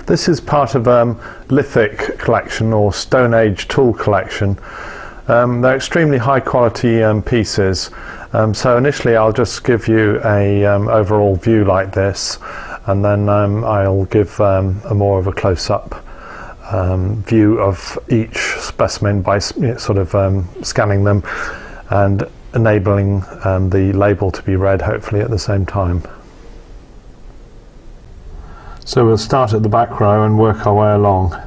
This is part of Lithic collection, or Stone Age tool collection. They're extremely high quality pieces. So initially I'll just give you a overall view like this, and then I'll give a more of a close-up view of each specimen by sort of scanning them and enabling the label to be read hopefully at the same time. So we'll start at the back row and work our way along.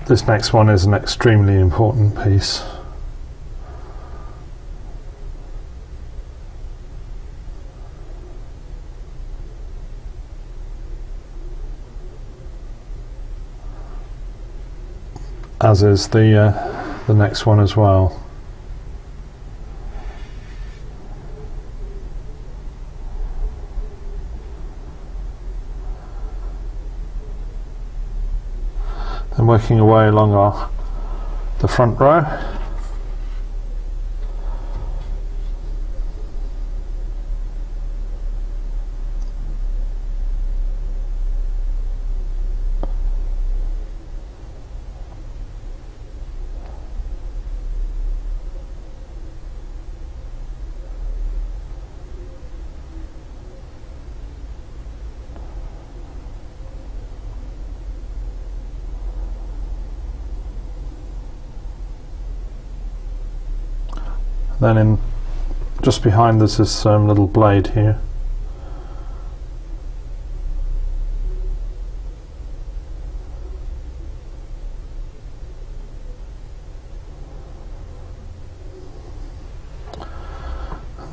This next one is an extremely important piece. As is the next one as well. And working away along the front row. Then just behind this is some little blade here.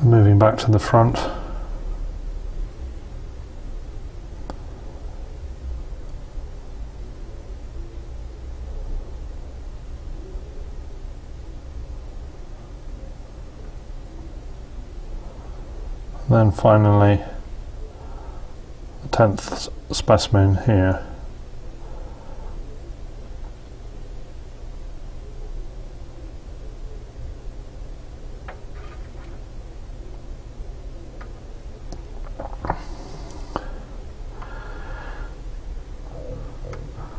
Moving back to the front. Then finally the 10th specimen here.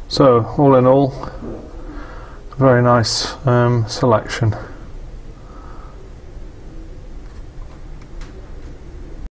So all in all, a very nice selection.